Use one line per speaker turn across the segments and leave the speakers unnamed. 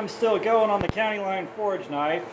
I'm still going on the county line forge knife.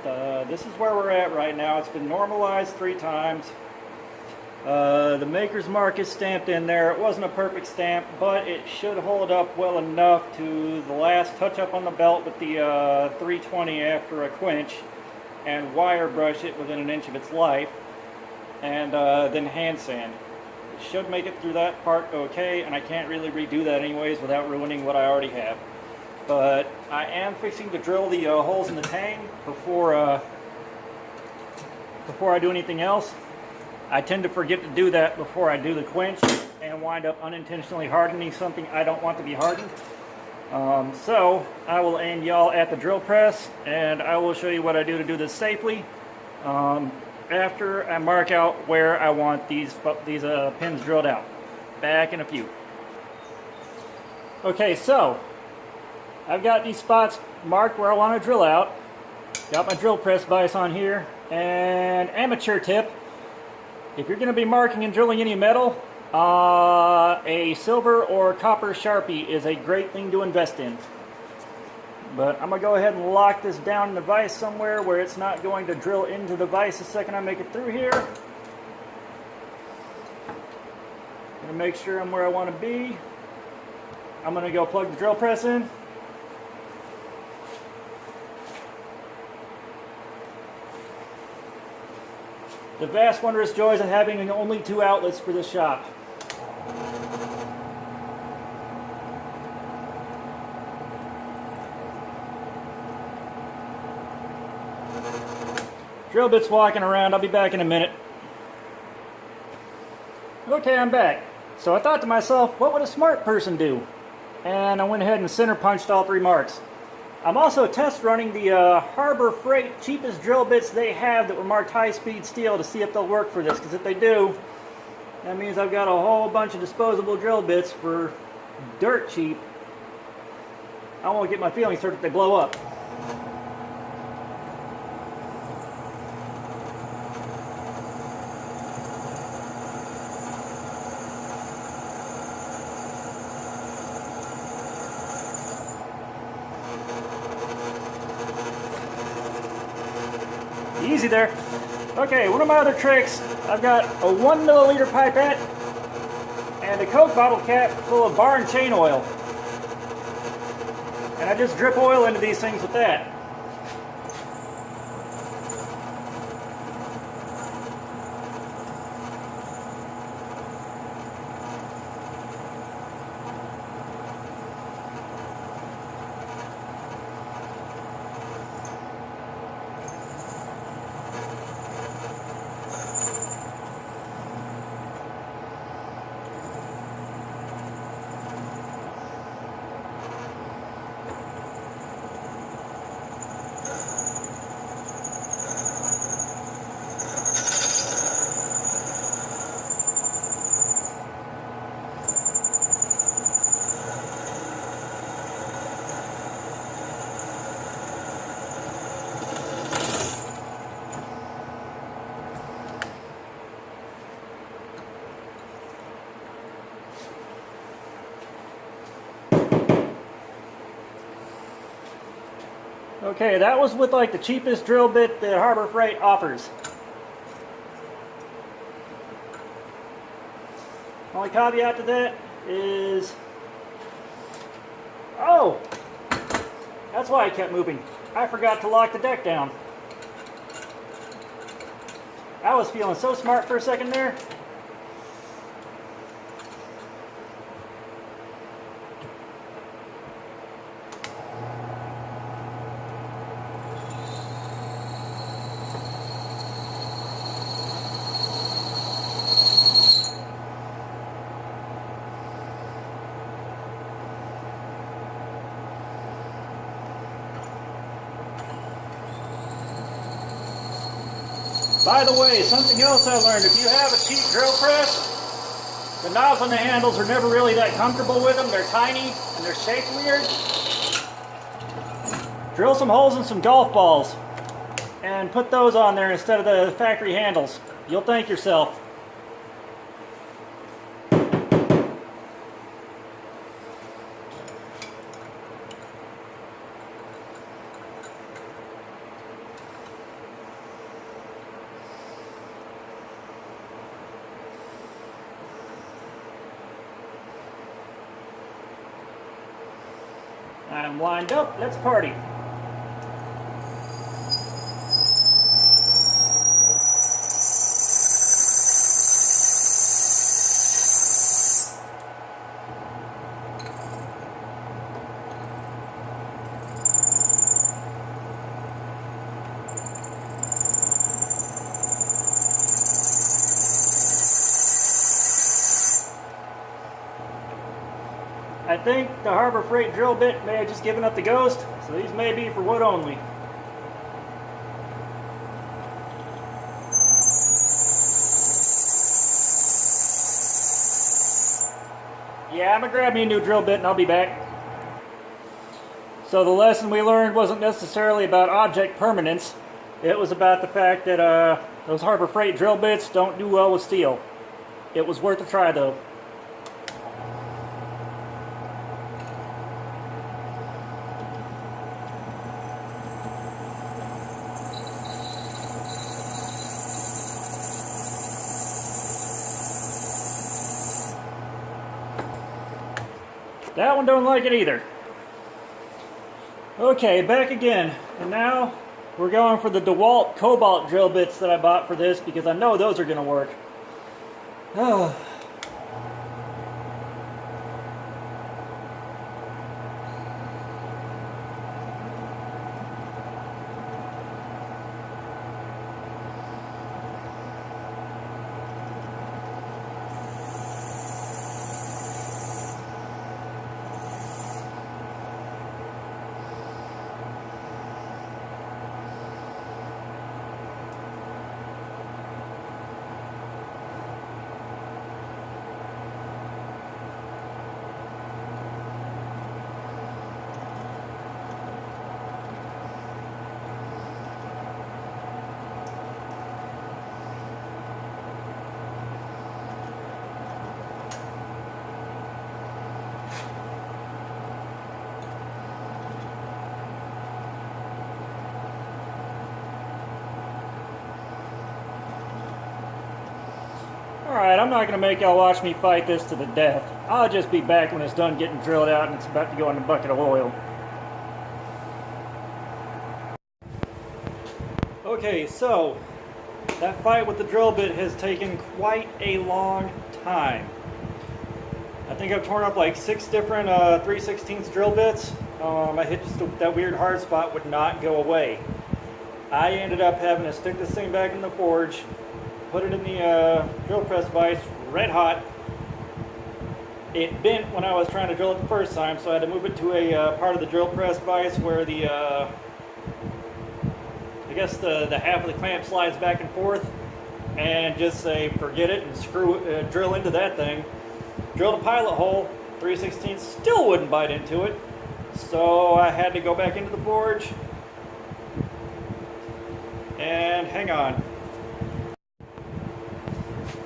This is where we're at right now. It's been normalized 3 times. The maker's mark is stamped in there. It wasn't a perfect stamp, but it should hold up well enough to the last touch up on the belt with the 320 after a quench, and wire brush it within an inch of its life, and then hand sand. It should make it through that part okay, and I can't really redo that anyways without ruining what I already have. But I am fixing to drill the holes in the tang before I do anything else. I tend to forget to do that before I do the quench and wind up unintentionally hardening something I don't want to be hardened. So I will aim y'all at the drill press, and I will show you what I do to do this safely after I mark out where I want these pins drilled out. Back in a few. Okay, so I've got these spots marked where I want to drill out. Got my drill press vise on here. And amateur tip, if you're going to be marking and drilling any metal, a silver or copper Sharpie is a great thing to invest in. But I'm going to go ahead and lock this down in the vise somewhere where it's not going to drill into the vise the second I make it through here. Going to make sure I'm where I want to be. I'm going to go plug the drill press in. The vast wondrous joys of having only 2 outlets for this shop. Drill bit's walking around. I'll be back in a minute. Okay, I'm back. So I thought to myself, what would a smart person do? And I went ahead and center punched all 3 marks. I'm also test running the Harbor Freight cheapest drill bits they have that were marked high-speed steel to see if they'll work for this, because if they do, that means I've got a whole bunch of disposable drill bits for dirt cheap. I won't get my feelings hurt if they blow up. Easy there. Okay, one of my other tricks, I've got a 1 milliliter pipette and a Coke bottle cap full of bar and chain oil. And I just drip oil into these things with that. Okay, that was with like the cheapest drill bit that Harbor Freight offers. Only caveat to that is, oh, that's why I kept moving. I forgot to lock the deck down. I was feeling so smart for a second there. By the way, something else I learned, if you have a cheap drill press, the knobs on the handles are never really that comfortable with them. They're tiny and they're shaped weird. Drill some holes in some golf balls and put those on there instead of the factory handles. You'll thank yourself. I'm lined up, let's party. I think the Harbor Freight drill bit may have just given up the ghost, so these may be for wood only. Yeah, I'm gonna grab me a new drill bit and I'll be back. So the lesson we learned wasn't necessarily about object permanence. It was about the fact that those Harbor Freight drill bits don't do well with steel. It was worth a try though. That one don't like it either. Okay, back again. And now we're going for the DeWalt Cobalt drill bits that I bought for this because I know those are going to work. Oh. Alright, I'm not going to make y'all watch me fight this to the death. I'll just be back when it's done getting drilled out and it's about to go in a bucket of oil. Okay, so that fight with the drill bit has taken quite a long time. I think I've torn up like 6 different 3/16 drill bits. I hit just that weird hard spot would not go away. I ended up having to stick this thing back in the forge, put it in the drill press vise, red hot. It bent when I was trying to drill it the first time, so I had to move it to a part of the drill press vise where the, I guess the half of the clamp slides back and forth, and just say forget it and drill into that thing. Drilled a pilot hole, 3/16, still wouldn't bite into it, so I had to go back into the forge. And hang on.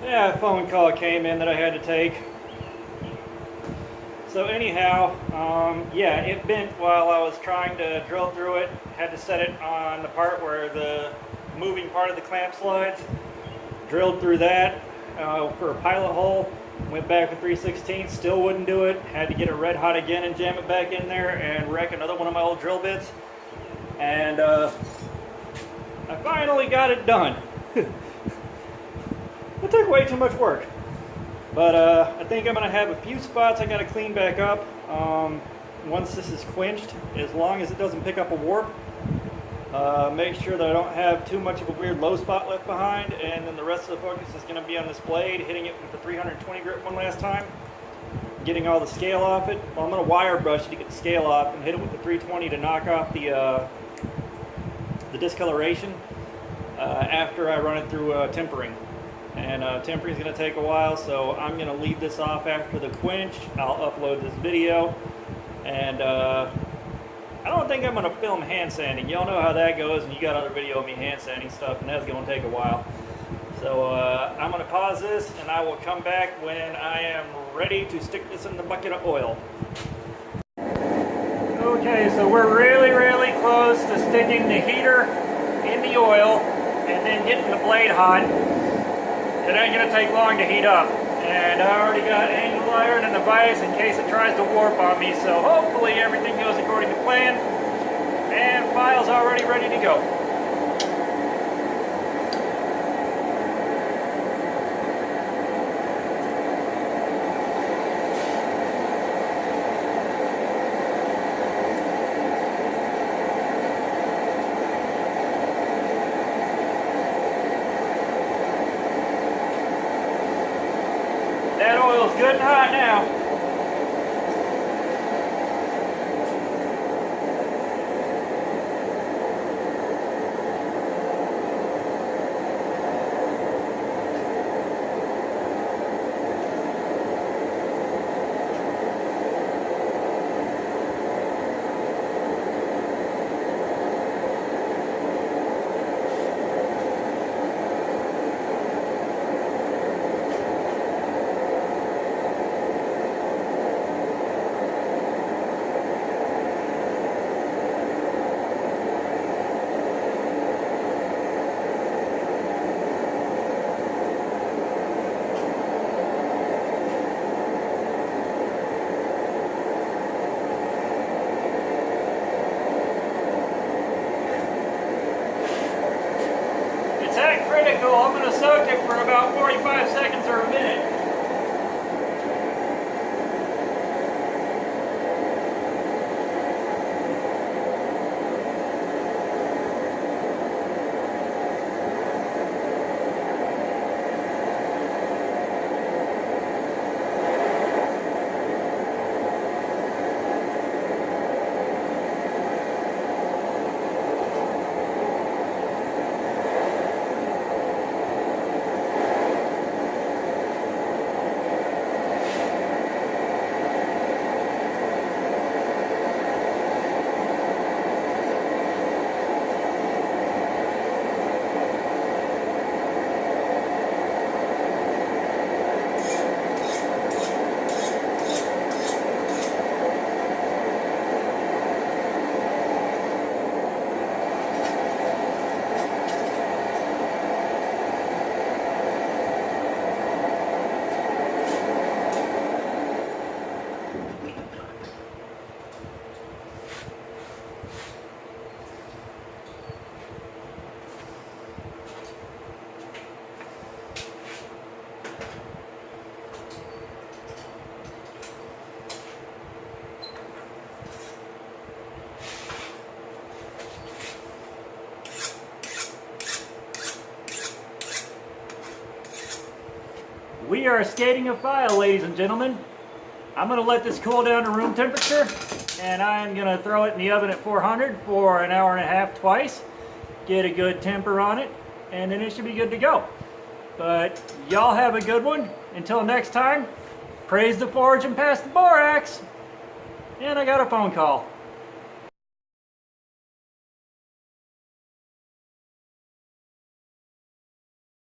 Yeah, a phone call came in that I had to take. So anyhow, yeah, it bent while I was trying to drill through it. Had to set it on the part where the moving part of the clamp slides. Drilled through that for a pilot hole. Went back with 3/16, still wouldn't do it. Had to get it red hot again and jam it back in there and wreck another one of my old drill bits. And I finally got it done. It took way too much work. But I think I'm going to have a few spots I got to clean back up once this is quenched, as long as it doesn't pick up a warp. Make sure that I don't have too much of a weird low spot left behind, and then the rest of the focus is going to be on this blade, hitting it with the 320 grip one last time, getting all the scale off it. Well, I'm going to wire brush it to get the scale off and hit it with the 320 to knock off the discoloration after I run it through tempering. And tempering is going to take a while, so I'm going to leave this off after the quench. I'll upload this video, and I don't think I'm going to film hand sanding. Y'all know how that goes, and you got other video of me hand sanding stuff, and that's going to take a while. So I'm going to pause this, and I will come back when I am ready to stick this in the bucket of oil. Okay, so we're really, really close to sticking the heater in the oil and then getting the blade hot. It ain't going to take long to heat up. And I already got angle iron in the vise in case it tries to warp on me, so hopefully everything goes according to plan. And file's already ready to go. That oil's good and hot now. Critical. I'm going to soak it for about 45 seconds or a minute. We are skating a file, ladies and gentlemen. I'm going to let this cool down to room temperature, and I'm going to throw it in the oven at 400 for an hour and a half twice, get a good temper on it, and then it should be good to go. But y'all have a good one. Until next time, praise the forge and pass the borax. And I got a phone call.